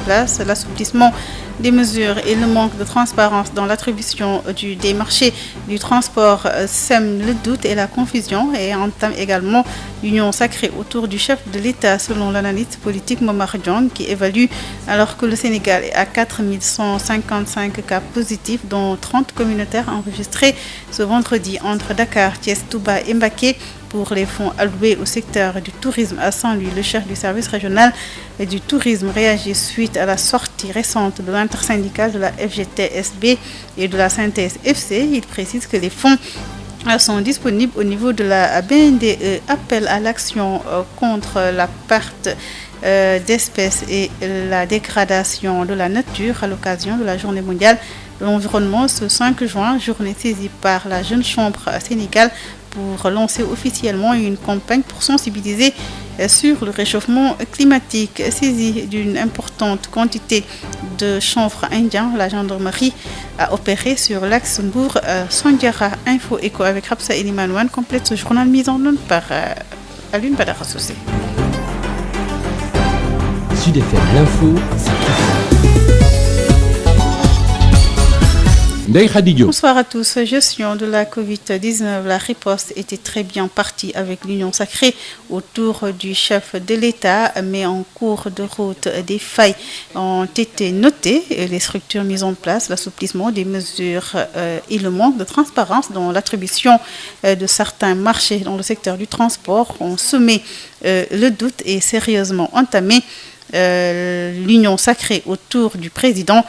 place, l'assouplissement des mesures et le manque de transparence dans l'attribution des marchés du transport sème le doute et la confusion et entame également l'union sacrée autour du chef de l'État, selon l'analyste politique Momar Diong, qui évalue, alors que le Sénégal est à 4155 cas positifs, dont 30 communautaires enregistrés ce vendredi entre Dakar, Thiès, Touba et Mbacké. Pour les fonds alloués au secteur du tourisme à Saint-Louis, le chef du service régional du tourisme réagit suite à la sortie récente de l'intersyndicale de la FGTSB et de la Synthèse FC. Il précise que les fonds sont disponibles au niveau de la BNDE. Appel à l'action contre la perte d'espèces et la dégradation de la nature à l'occasion de la journée mondiale de l'environnement ce 5 juin, journée saisie par la Jeune Chambre Sénégal pour lancer officiellement une campagne pour sensibiliser sur le réchauffement climatique. Saisie d'une importante quantité de chanvre indien, la gendarmerie a opéré sur l'axe Mbour-Sandiara. Info Éco avec Rapsa Elimanouane complète ce journal mis en onde par Alune Badara Sosé. Sud FM, l'info, c'est Bonsoir à tous. Gestion de la Covid-19, la riposte était très bien partie avec l'union sacrée autour du chef de l'État, mais en cours de route, des failles ont été notées. Les structures mises en place, l'assouplissement des mesures et le manque de transparence dans l'attribution de certains marchés dans le secteur du transport ont semé le doute et sérieusement entamé l'union sacrée autour du président.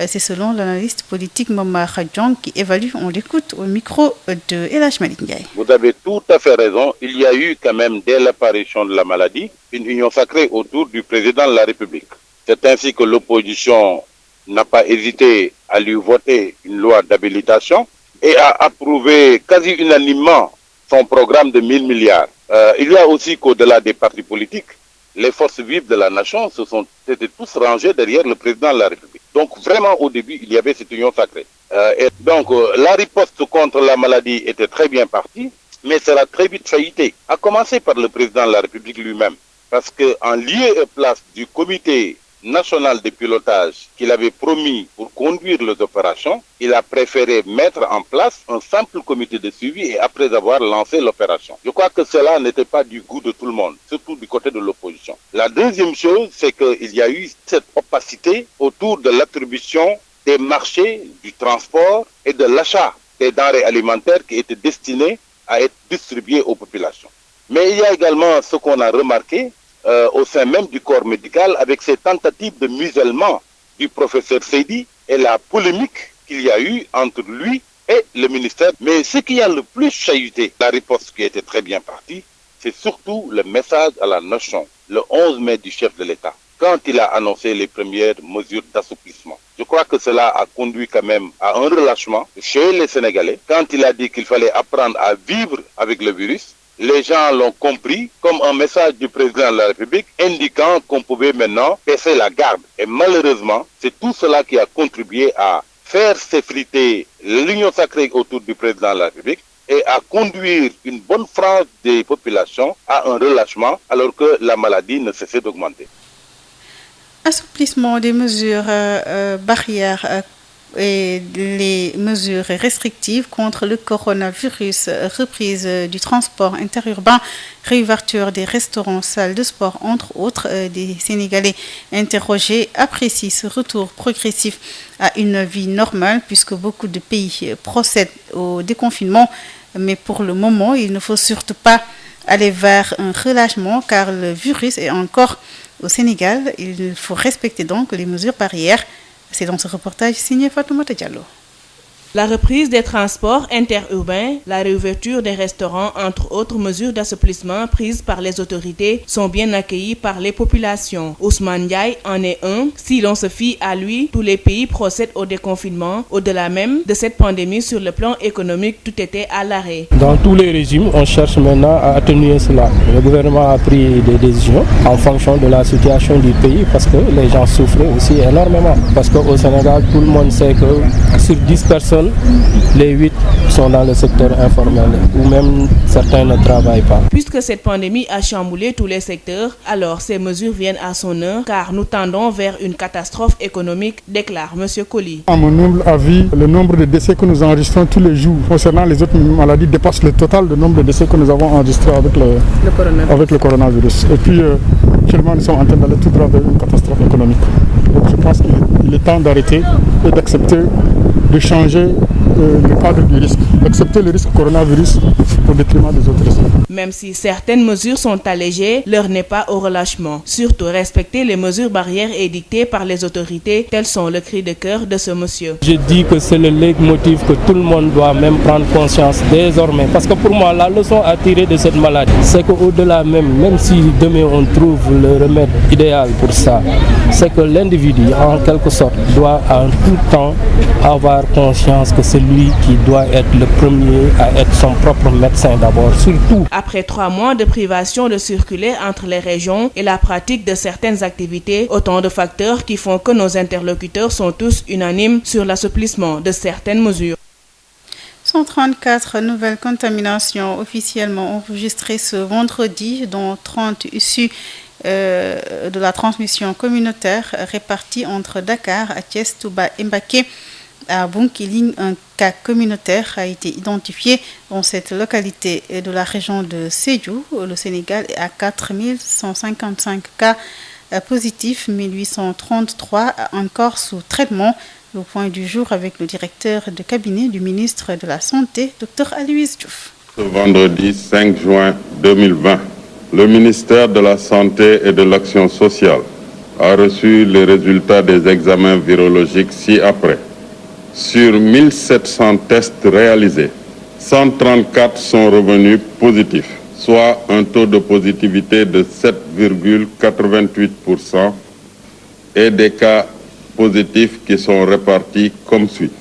C'est selon l'analyste politique Momar Diong qui évalue, on l'écoute au micro de El Hadj Malick Ndiaye. Vous avez tout à fait raison. Il y a eu quand même, dès l'apparition de la maladie, une union sacrée autour du président de la République. C'est ainsi que l'opposition n'a pas hésité à lui voter une loi d'habilitation et a approuvé quasi unanimement son programme de 1000 milliards. Il y a aussi qu'au-delà des partis politiques, les forces vives de la nation étaient tous rangés derrière le président de la République. Donc vraiment au début, il y avait cette union sacrée. La riposte contre la maladie était très bien partie, mais ça a très vite faillité. À commencer par le président de la République lui-même. Parce qu'en lieu et place du comité national de pilotage qu'il avait promis pour conduire les opérations, il a préféré mettre en place un simple comité de suivi et après avoir lancé l'opération. Je crois que cela n'était pas du goût de tout le monde, surtout du côté de l'opposition. La deuxième chose, c'est qu'il y a eu cette opacité autour de l'attribution des marchés, du transport et de l'achat des denrées alimentaires qui étaient destinées à être distribuées aux populations. Mais il y a également ce qu'on a remarqué, au sein même du corps médical avec ces tentatives de musellement du professeur Seydi et la polémique qu'il y a eu entre lui et le ministère. Mais ce qui a le plus chahuté, la riposte qui était très bien partie, c'est surtout le message à la nation, le 11 mai du chef de l'État, quand il a annoncé les premières mesures d'assouplissement. Je crois que cela a conduit quand même à un relâchement chez les Sénégalais. Quand il a dit qu'il fallait apprendre à vivre avec le virus, les gens l'ont compris comme un message du président de la République indiquant qu'on pouvait maintenant baisser la garde. Et malheureusement, c'est tout cela qui a contribué à faire s'effriter l'union sacrée autour du président de la République et à conduire une bonne frange des populations à un relâchement alors que la maladie ne cessait d'augmenter. Assouplissement des mesures barrières et les mesures restrictives contre le coronavirus, reprise du transport interurbain, réouverture des restaurants, salles de sport, entre autres. Des Sénégalais interrogés apprécient ce retour progressif à une vie normale puisque beaucoup de pays procèdent au déconfinement. Mais pour le moment, il ne faut surtout pas aller vers un relâchement car le virus est encore au Sénégal. Il faut respecter donc les mesures barrières. C'est dans ce reportage signé Fatoumata Diallo. La reprise des transports interurbains, la réouverture des restaurants, entre autres mesures d'assouplissement prises par les autorités, sont bien accueillies par les populations. Ousmane Ndiaye en est un. Si l'on se fie à lui, tous les pays procèdent au déconfinement. Au-delà même de cette pandémie, sur le plan économique, tout était à l'arrêt. Dans tous les régimes, on cherche maintenant à atténuer cela. Le gouvernement a pris des décisions en fonction de la situation du pays parce que les gens souffrent aussi énormément. Parce qu'au Sénégal, tout le monde sait que sur 10 personnes, personnes, les 8 sont dans le secteur informel ou même certains ne travaillent pas. Puisque cette pandémie a chamboulé tous les secteurs, alors ces mesures viennent à son heure car nous tendons vers une catastrophe économique, déclare M. Colli. À mon humble avis, le nombre de décès que nous enregistrons tous les jours concernant les autres maladies dépasse le total du nombre de décès que nous avons enregistrés avec le coronavirus. Et puis, actuellement, nous sommes en train d'aller tout droit vers une catastrophe économique. Donc je pense qu'il est temps d'arrêter et d'accepter de changer le cadre du risque, d'accepter le risque coronavirus au détriment des autres risques. Même si certaines mesures sont allégées, l'heure n'est pas au relâchement. Surtout respecter les mesures barrières édictées par les autorités, tels sont le cri de cœur de ce monsieur. Je dis que c'est le leitmotiv que tout le monde doit même prendre conscience désormais. Parce que pour moi, la leçon à tirer de cette maladie, c'est qu'au-delà même si demain on trouve le remède idéal pour ça, c'est que l'individu, en quelque sorte, doit en tout temps avoir conscience que c'est lui qui doit être le premier à être son propre médecin d'abord, surtout. Après 3 mois de privation de circuler entre les régions et la pratique de certaines activités, autant de facteurs qui font que nos interlocuteurs sont tous unanimes sur l'assouplissement de certaines mesures. 134 nouvelles contaminations officiellement enregistrées ce vendredi, dont 30 issues de la transmission communautaire répartie entre Dakar, Thiès, Touba et Mbacké. À Bounkiling, un cas communautaire a été identifié dans cette localité de la région de Sédhiou. Le Sénégal est à 4155 cas positifs, 1833 encore sous traitement. Au point du jour avec le directeur de cabinet du ministre de la Santé, Dr Aloyse Diouf. Ce vendredi 5 juin 2020, le ministère de la Santé et de l'Action sociale a reçu les résultats des examens virologiques ci-après. Sur 1700 tests réalisés, 134 sont revenus positifs, soit un taux de positivité de 7,88% et des cas positifs qui sont répartis comme suit.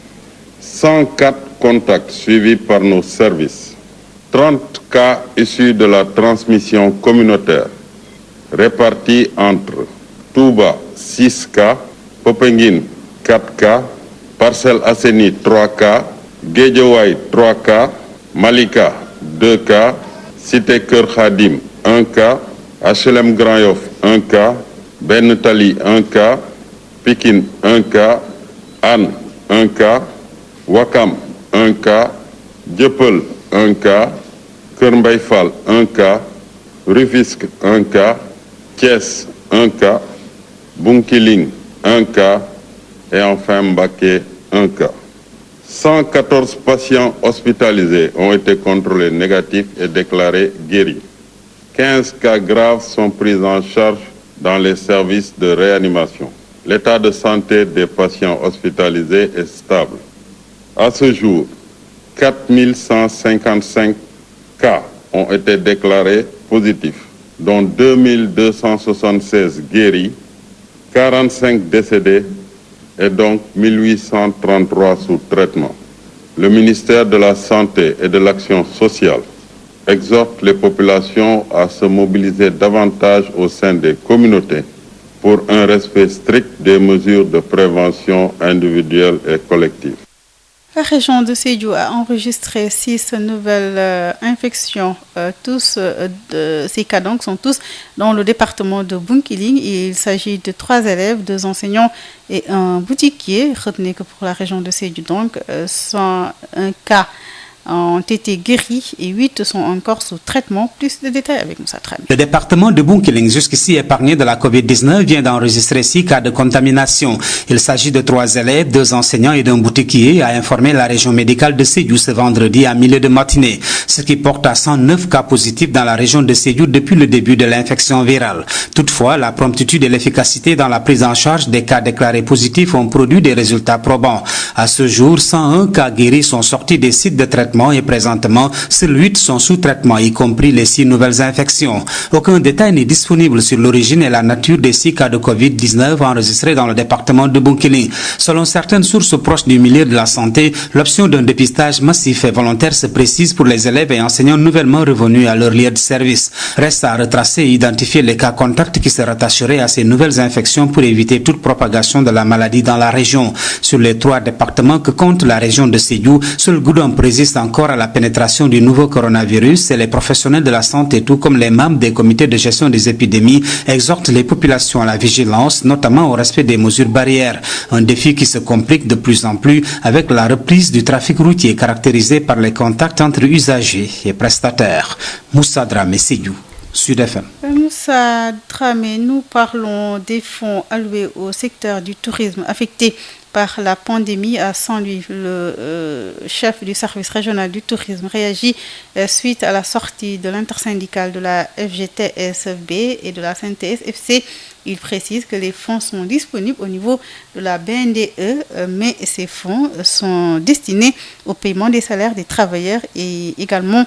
104 contacts suivis par nos services, 30 cas issus de la transmission communautaire, répartis entre Touba 6 cas, Popenguine 4 cas, Parcelles Assainies 3 cas, Guédiawaye 3 cas, Malika 2 cas, Cité Keur Khadim 1 cas, HLM Grand Yoff 1 cas, Ben Tali 1 cas, Pikine 1 cas, Anne 1 cas, Wakam 1 cas, Dieuppeul 1 cas, Keur Mbaye Fall 1 cas, Rufisque 1 cas, Thiès 1 cas, Bounkiling 1 cas et enfin Mbacké 1 cas. 114 patients hospitalisés ont été contrôlés négatifs et déclarés guéris. 15 cas graves sont pris en charge dans les services de réanimation. L'état de santé des patients hospitalisés est stable. À ce jour, 4155 cas ont été déclarés positifs, dont 2276 guéris, 45 décédés et donc 1833 sous traitement. Le ministère de la Santé et de l'Action sociale exhorte les populations à se mobiliser davantage au sein des communautés pour un respect strict des mesures de prévention individuelle et collective. La région de Sédhiou a enregistré 6 nouvelles infections. Ces cas donc sont tous dans le département de Bounkiling. Il s'agit de 3 élèves, 2 enseignants et un boutiquier. Retenez que pour la région de Sédhiou, donc, 101 cas ont été guéris et 8 sont encore sous traitement. Plus de détails avec Moussa Trane. Le département de Bounkiling, jusqu'ici épargné de la Covid-19, vient d'enregistrer 6 cas de contamination. Il s'agit de 3 élèves, 2 enseignants et d'un boutiquier, a informé la région médicale de Sédhiou ce vendredi à milieu de matinée, ce qui porte à 109 cas positifs dans la région de Sédhiou depuis le début de l'infection virale. Toutefois, la promptitude et l'efficacité dans la prise en charge des cas déclarés positifs ont produit des résultats probants. À ce jour, 101 cas guéris sont sortis des sites de traitement et présentement, seuls 8 sont sous traitement, y compris les 6 nouvelles infections. Aucun détail n'est disponible sur l'origine et la nature des 6 cas de Covid-19 enregistrés dans le département de Bounkiling. Selon certaines sources proches du milieu de la santé, l'option d'un dépistage massif et volontaire se précise pour les élèves et enseignants nouvellement revenus à leur lieu de service. Reste à retracer et identifier les cas contacts qui se rattacheraient à ces nouvelles infections pour éviter toute propagation de la maladie dans la région. Sur les 3 départements que compte la région de Sédhiou, seul Goudomp résiste encore à la pénétration du nouveau coronavirus et les professionnels de la santé, tout comme les membres des comités de gestion des épidémies, exhortent les populations à la vigilance, notamment au respect des mesures barrières. Un défi qui se complique de plus en plus avec la reprise du trafic routier caractérisé par les contacts entre usagers et prestataires. Moussa Dramé, Sédhiou, Sud FM. Moussa Dramé, nous parlons des fonds alloués au secteur du tourisme affecté par la pandémie à Saint-Louis. Le chef du service régional du tourisme réagit suite à la sortie de l'intersyndicale de la FGTSFB et de la CNTS-FC. Il précise que les fonds sont disponibles au niveau de la BNDE, mais ces fonds sont destinés au paiement des salaires des travailleurs et également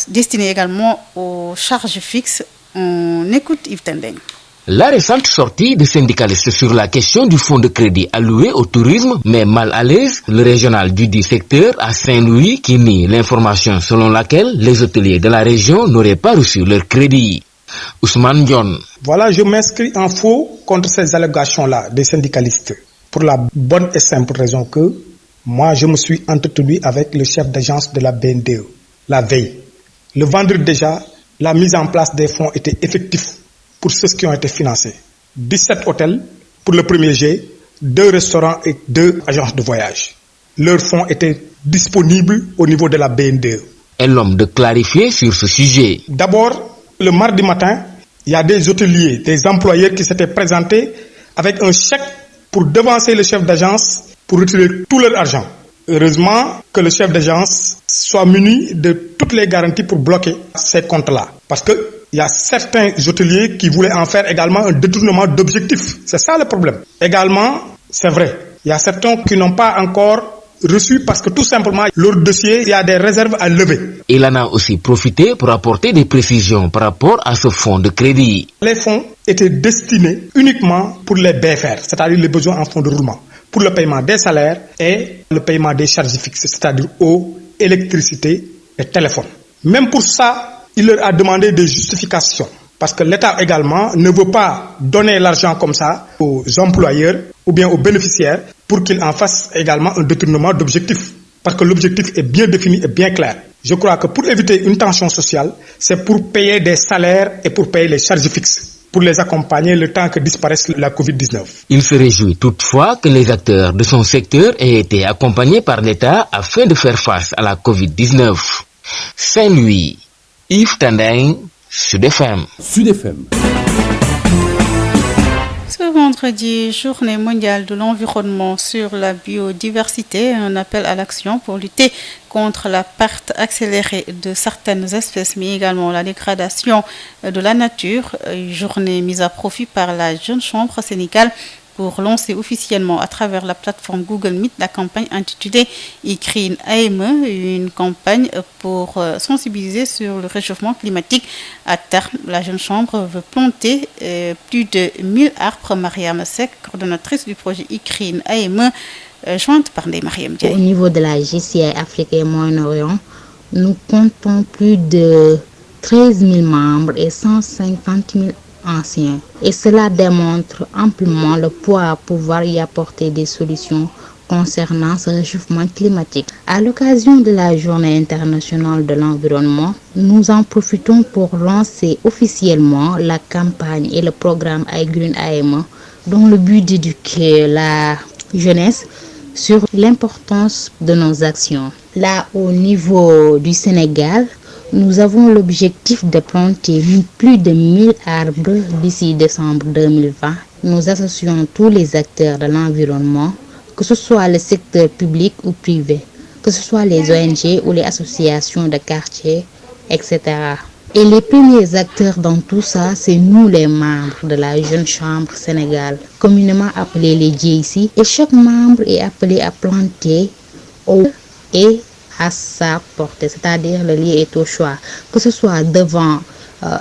destinés également aux charges fixes. On écoute Yves Tendeng. La récente sortie des syndicalistes sur la question du fonds de crédit alloué au tourisme met mal à l'aise le régional du secteur à Saint-Louis qui nie l'information selon laquelle les hôteliers de la région n'auraient pas reçu leur crédit. Ousmane Dione. Voilà, je m'inscris en faux contre ces allégations-là des syndicalistes pour la bonne et simple raison que moi je me suis entretenu avec le chef d'agence de la BNDE la veille. Le vendredi déjà, la mise en place des fonds était effective pour ceux qui ont été financés. 17 hôtels pour le premier jet, 2 restaurants et 2 agences de voyage. Leurs fonds étaient disponibles au niveau de la BNDE. Et l'homme de clarifier sur ce sujet. D'abord, le mardi matin, il y a des hôteliers, des employeurs qui s'étaient présentés avec un chèque pour devancer le chef d'agence pour retirer tout leur argent. Heureusement que le chef d'agence soit muni de toutes les garanties pour bloquer ces comptes-là. Parce qu'il y a certains hôteliers qui voulaient en faire également un détournement d'objectifs. C'est ça le problème. Également, c'est vrai, il y a certains qui n'ont pas encore reçu parce que tout simplement, leur dossier, il y a des réserves à lever. Il en a aussi profité pour apporter des précisions par rapport à ce fonds de crédit. Les fonds étaient destinés uniquement pour les BFR, c'est-à-dire les besoins en fonds de roulement, pour le paiement des salaires et le paiement des charges fixes, c'est-à-dire eau, électricité et téléphone. Même pour ça, il leur a demandé des justifications. Parce que l'État également ne veut pas donner l'argent comme ça aux employeurs ou bien aux bénéficiaires pour qu'ils en fassent également un détournement d'objectifs. Parce que l'objectif est bien défini et bien clair. Je crois que pour éviter une tension sociale, c'est pour payer des salaires et pour payer les charges fixes, pour les accompagner le temps que disparaisse la Covid-19. Il se réjouit toutefois que les acteurs de son secteur aient été accompagnés par l'État afin de faire face à la Covid-19. Saint-Louis, Yves Tendeng, Sud FM. Sud FM. Ce vendredi, journée mondiale de l'environnement sur la biodiversité, un appel à l'action pour lutter contre la perte accélérée de certaines espèces, mais également la dégradation de la nature. Une journée mise à profit par la Jeune Chambre sénégalaise pour lancer officiellement à travers la plateforme Google Meet la campagne intitulée Ikrine AME, une campagne pour sensibiliser sur le réchauffement climatique. À terme, la Jeune Chambre veut planter plus de 1000 arbres. Mariam Sek, coordonnatrice du projet Ikrine AME, jointe par des Mariam Diaye. Au niveau de la JCI Afrique et Moyen-Orient, nous comptons plus de 13 000 membres et 150 000 anciens. Et cela démontre amplement le poids à pouvoir y apporter des solutions concernant ce réchauffement climatique. À l'occasion de la Journée internationale de l'environnement, nous en profitons pour lancer officiellement la campagne et le programme iGreen AME, dont le but d'éduquer la jeunesse sur l'importance de nos actions. Là, au niveau du Sénégal, nous avons l'objectif de planter plus de 1000 arbres d'ici décembre 2020. Nous associons tous les acteurs de l'environnement, que ce soit le secteur public ou privé, que ce soit les ONG ou les associations de quartier, etc. Et les premiers acteurs dans tout ça, c'est nous les membres de la Jeune Chambre Sénégal, communément appelés les JC. Et chaque membre est appelé à planter et à sa portée, c'est-à-dire le lieu est au choix, que ce soit devant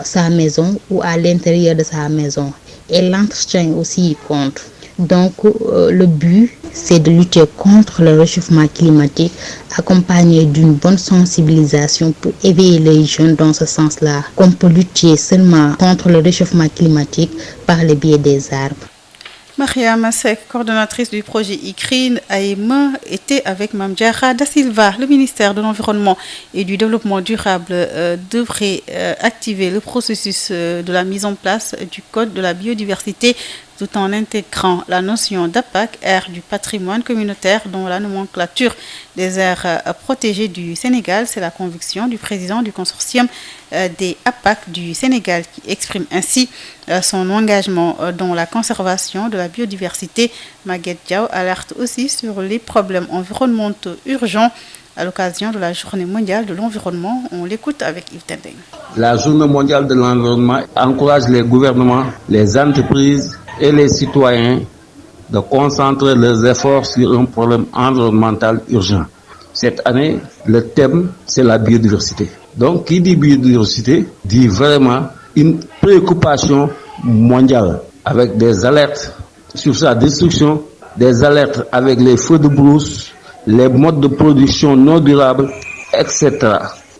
sa maison ou à l'intérieur de sa maison. Et l'entretien aussi compte. Donc le but, c'est de lutter contre le réchauffement climatique, accompagné d'une bonne sensibilisation pour éveiller les jeunes dans ce sens-là. On peut lutter seulement contre le réchauffement climatique par le biais des arbres. Mariama Seck, coordonnatrice du projet ICRIN AME, était avec Mame Diarra Da Silva. Le ministère de l'Environnement et du Développement durable devrait activer le processus de la mise en place du Code de la biodiversité tout en intégrant la notion d'APAC, aire du patrimoine communautaire dans la nomenclature des aires protégées du Sénégal. C'est la conviction du président du consortium des APAC du Sénégal qui exprime ainsi son engagement dans la conservation de la biodiversité. Maguette Diaw alerte aussi sur les problèmes environnementaux urgents à l'occasion de la Journée mondiale de l'environnement. On l'écoute avec Yves Tendeng. La Journée mondiale de l'environnement encourage les gouvernements, les entreprises et les citoyens de concentrer leurs efforts sur un problème environnemental urgent. Cette année, le thème, c'est la biodiversité. Donc, qui dit biodiversité, dit vraiment une préoccupation mondiale avec des alertes sur sa destruction, des alertes avec les feux de brousse, les modes de production non durables, etc.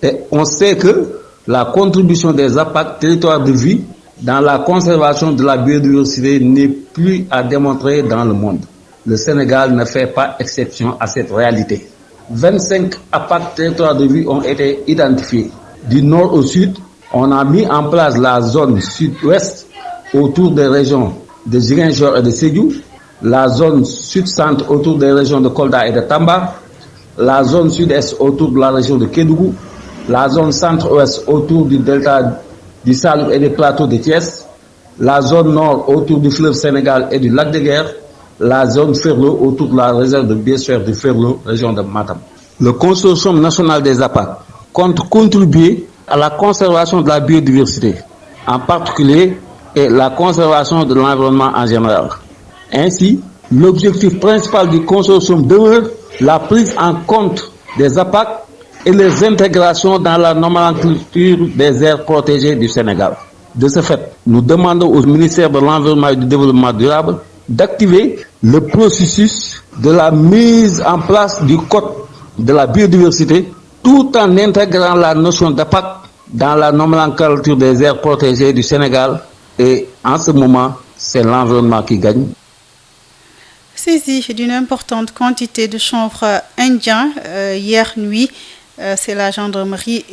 Et on sait que la contribution des APAC, territoires de vie, dans la conservation de la biodiversité n'est plus à démontrer dans le monde. Le Sénégal ne fait pas exception à cette réalité. 25 APAC territoires de vie ont été identifiés. Du nord au sud, on a mis en place la zone sud-ouest autour des régions de Ziguinchor et de Sédhiou, la zone sud-centre autour des régions de Kolda et de Tamba, la zone sud-est autour de la région de Kédougou, la zone centre-ouest autour du delta du Saloum et des plateaux de Thiès, la zone nord autour du fleuve Sénégal et du lac de Guerre, la zone Ferlo autour de la réserve de biosphère du Ferlo, région de Matam. Le consortium national des APAC compte contribuer à la conservation de la biodiversité, en particulier et la conservation de l'environnement en général. Ainsi, l'objectif principal du consortium demeure la prise en compte des APAC et les intégrations dans la nomenclature des aires protégées du Sénégal. De ce fait, nous demandons au ministère de l'Environnement et du Développement durable d'activer le processus de la mise en place du Code de la biodiversité tout en intégrant la notion d'APAC dans la nomenclature des aires protégées du Sénégal. Et en ce moment, c'est l'environnement qui gagne. Saisie d'une importante quantité de chanvre indien hier nuit, c'est la gendarmerie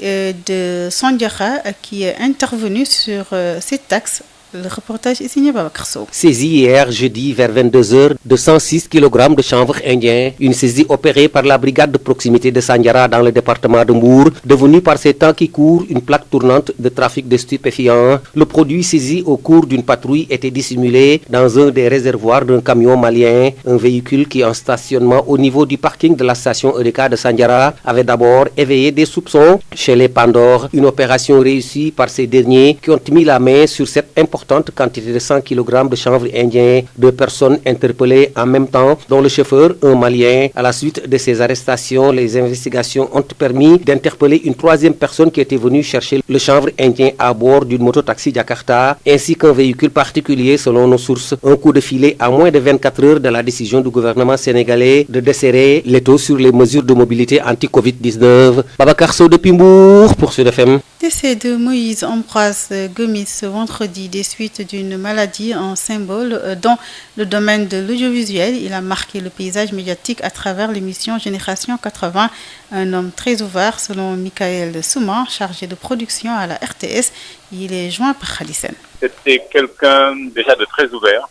de Sandiara qui est intervenue sur cette taxe. Le reportage est signé par Babacar. Saisie hier jeudi vers 22h de 106 kg de chanvre indien, une saisie opérée par la brigade de proximité de Sandiara dans le département de Mbour, devenue par ces temps qui courent une plaque tournante de trafic de stupéfiants. Le produit saisi au cours d'une patrouille était dissimulé dans un des réservoirs d'un camion malien. Un véhicule qui en stationnement au niveau du parking de la station EDK de Sandiara avait d'abord éveillé des soupçons chez les Pandores. Une opération réussie par ces derniers qui ont mis la main sur cette importante quantité de 100 kg de chanvre indien. 2 personnes interpellées en même temps, dont le chauffeur, un Malien. À la suite de ces arrestations, les investigations ont permis d'interpeller une 3e personne qui était venue chercher le chanvre indien à bord d'une moto-taxi Jakarta, ainsi qu'un véhicule particulier selon nos sources. Un coup de filet à moins de 24 heures de la décision du gouvernement sénégalais de desserrer l'étau sur les mesures de mobilité anti-Covid-19. Babacar Sow depuis Mbour pour Sud FM. Décès de Moïse Ambroise Gomis ce vendredi des suites d'une maladie en symbole dans le domaine de l'audiovisuel. Il a marqué le paysage médiatique à travers l'émission Génération 80. Un homme très ouvert selon Michael Souman, chargé de production à la RTS. Il est joint par Khalissen. C'était quelqu'un déjà de très ouvert,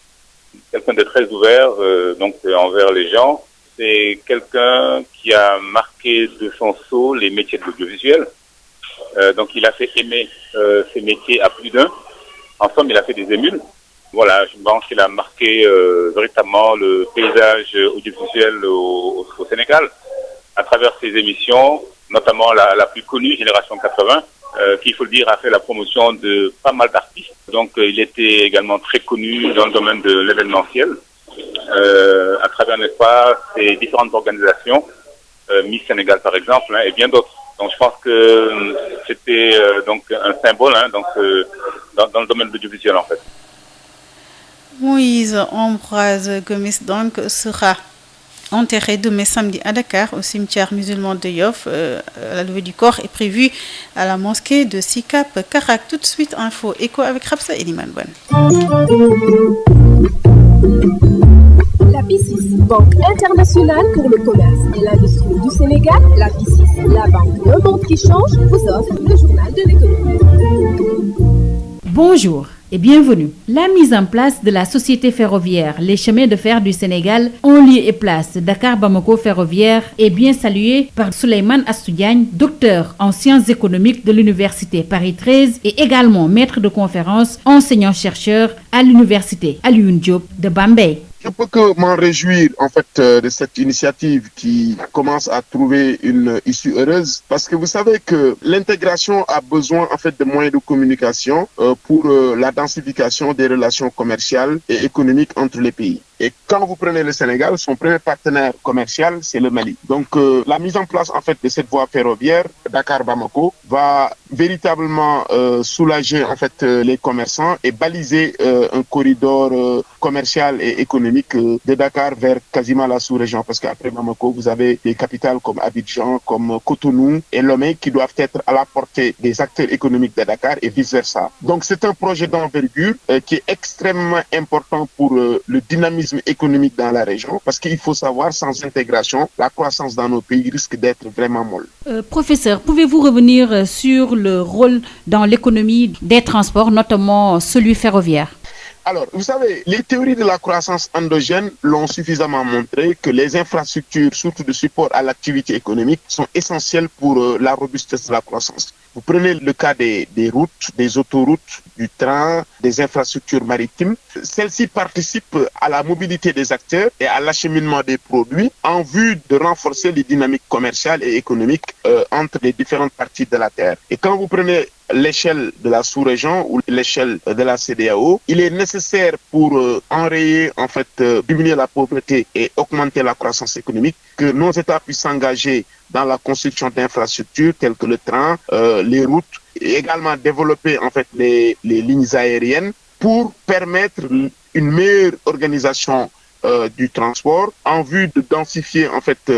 donc envers les gens. C'est quelqu'un qui a marqué de son sceau les métiers de l'audiovisuel. Donc il a fait aimer ces métiers à plus d'un. En somme, il a fait des émules. Voilà, je pense qu'il a marqué véritablement le paysage audiovisuel au Sénégal à travers ses émissions, notamment la plus connue, Génération 80, qui, il faut le dire, a fait la promotion de pas mal d'artistes. Donc il était également très connu dans le domaine de l'événementiel, à travers, n'est-ce pas, ces différentes organisations, Miss Sénégal par exemple, et bien d'autres. Donc je pense que c'était donc un symbole dans le domaine de l'audiovisuel en fait. Moïse Ambroise Gomis donc sera enterré demain samedi à Dakar au cimetière musulman de Yoff. La levée du corps est prévue à la mosquée de Sikap Karak. Tout de suite info écho avec Rapsa Eliman Ban. La BICIS, Banque internationale pour le commerce et l'industrie du Sénégal, la BICIS, la banque Le Monde qui change, vous offre le journal de l'économie. Bonjour et bienvenue. La mise en place de la société ferroviaire Les Chemins de Fer du Sénégal en lieu et place Dakar Bamako Ferroviaire est bien saluée par Souleymane Astou Diagne, docteur en sciences économiques de l'université Paris 13 et également maître de conférences, enseignant-chercheur à l'université Alioune Diop de Bambey. Je peux que m'en réjouir en fait de cette initiative qui commence à trouver une issue heureuse parce que vous savez que l'intégration a besoin en fait de moyens de communication pour la densification des relations commerciales et économiques entre les pays. Et quand vous prenez le Sénégal, son premier partenaire commercial, c'est le Mali. Donc, la mise en place, en fait, de cette voie ferroviaire, Dakar-Bamako, va véritablement soulager, en fait, les commerçants et baliser un corridor commercial et économique de Dakar vers quasiment la sous-région. Parce qu'après Bamako, vous avez des capitales comme Abidjan, comme Cotonou et Lomé qui doivent être à la portée des acteurs économiques de Dakar et vice-versa. Donc, c'est un projet d'envergure qui est extrêmement important pour le dynamisme économique dans la région, parce qu'il faut savoir, sans intégration, la croissance dans nos pays risque d'être vraiment molle. Professeur, pouvez-vous revenir sur le rôle dans l'économie des transports, notamment celui ferroviaire? Alors, vous savez, les théories de la croissance endogène l'ont suffisamment montré que les infrastructures, surtout de support à l'activité économique, sont essentielles pour la robustesse de la croissance. Vous prenez le cas des routes, des autoroutes, du train, des infrastructures maritimes. Celles-ci participent à la mobilité des acteurs et à l'acheminement des produits en vue de renforcer les dynamiques commerciales et économiques entre les différentes parties de la Terre. Et quand vous prenez l'échelle de la sous-région ou l'échelle de la CEDEAO, il est nécessaire pour enrayer, en fait, diminuer la pauvreté et augmenter la croissance économique, que nos États puissent s'engager dans la construction d'infrastructures telles que le train, les routes, et également développer, en fait, les lignes aériennes pour permettre une meilleure organisation du transport en vue de densifier, en fait,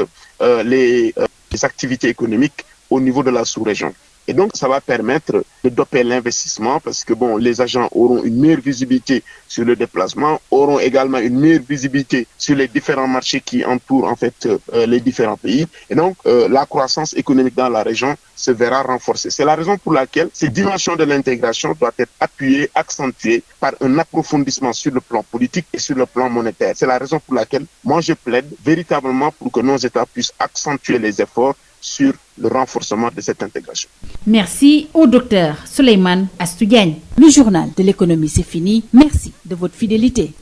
les activités économiques au niveau de la sous-région. Et donc, ça va permettre de doper l'investissement parce que, bon, les agents auront une meilleure visibilité sur le déplacement, auront également une meilleure visibilité sur les différents marchés qui entourent, en fait, les différents pays. Et donc, la croissance économique dans la région se verra renforcée. C'est la raison pour laquelle cette dimension de l'intégration doit être appuyée, accentuée par un approfondissement sur le plan politique et sur le plan monétaire. C'est la raison pour laquelle moi, je plaide véritablement pour que nos États puissent accentuer les efforts sur le renforcement de cette intégration. Merci au docteur Souleymane Astou Diagne. Le journal de l'économie, c'est fini. Merci de votre fidélité.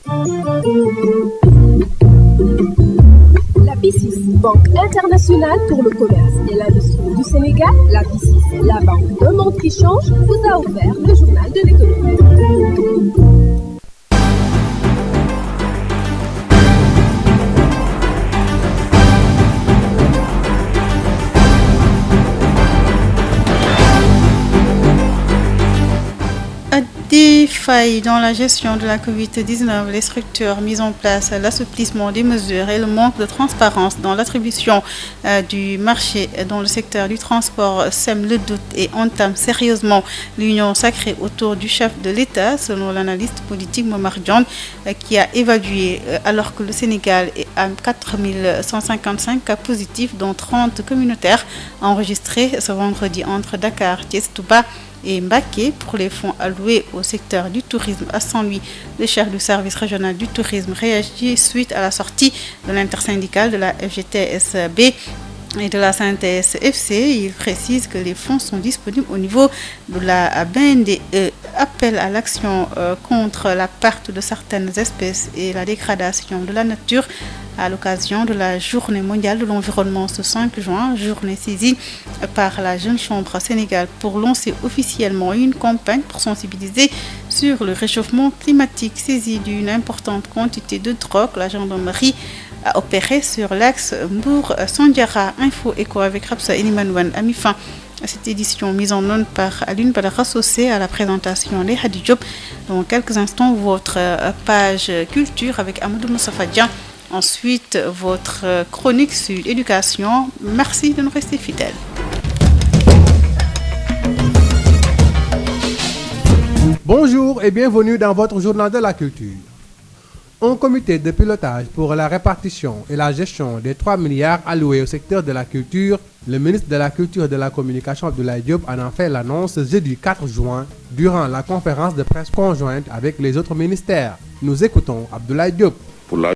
La BICIS, Banque internationale pour le commerce et l'industrie du Sénégal, la BICIS, la banque Le Monde qui change, vous a offert le journal de l'économie. Des failles dans la gestion de la Covid-19, les structures mises en place, l'assouplissement des mesures et le manque de transparence dans l'attribution du marché dans le secteur du transport sèment le doute et entament sérieusement l'union sacrée autour du chef de l'État, selon l'analyste politique Momar Dione, qui a évalué, alors que le Sénégal est à 4155 cas positifs, dont 30 communautaires enregistrés ce vendredi entre Dakar, Thiès, Touba et Mbacké pour les fonds alloués au secteur du tourisme à Saint-Louis. Le chef du service régional du tourisme réagit suite à la sortie de l'intersyndicale de la FGTSB et de la CNTS-FC. Il précise que les fonds sont disponibles au niveau de la BNDE. Appel à l'action contre la perte de certaines espèces et la dégradation de la nature à l'occasion de la Journée mondiale de l'environnement ce 5 juin, journée saisie par la Jeune Chambre Sénégal pour lancer officiellement une campagne pour sensibiliser sur le réchauffement climatique. Saisie d'une importante quantité de drogue, la gendarmerie a opéré sur l'axe Mbour-Sandiara. Info écho avec Rapsa Elimanouane a mis fin à cette édition mise en onde par Alioune Badara Socé à la présentation des Hadi Diop. Dans quelques instants, votre page culture avec Amadou Moussafa Dian. Ensuite, votre chronique sur l'éducation. Merci de nous rester fidèles. Bonjour et bienvenue dans votre journal de la culture. Un comité de pilotage pour la répartition et la gestion des 3 milliards alloués au secteur de la culture. Le ministre de la Culture et de la Communication Abdoulaye Diop en a fait l'annonce jeudi 4 juin durant la conférence de presse conjointe avec les autres ministères. Nous écoutons Abdoulaye Diop. Pour la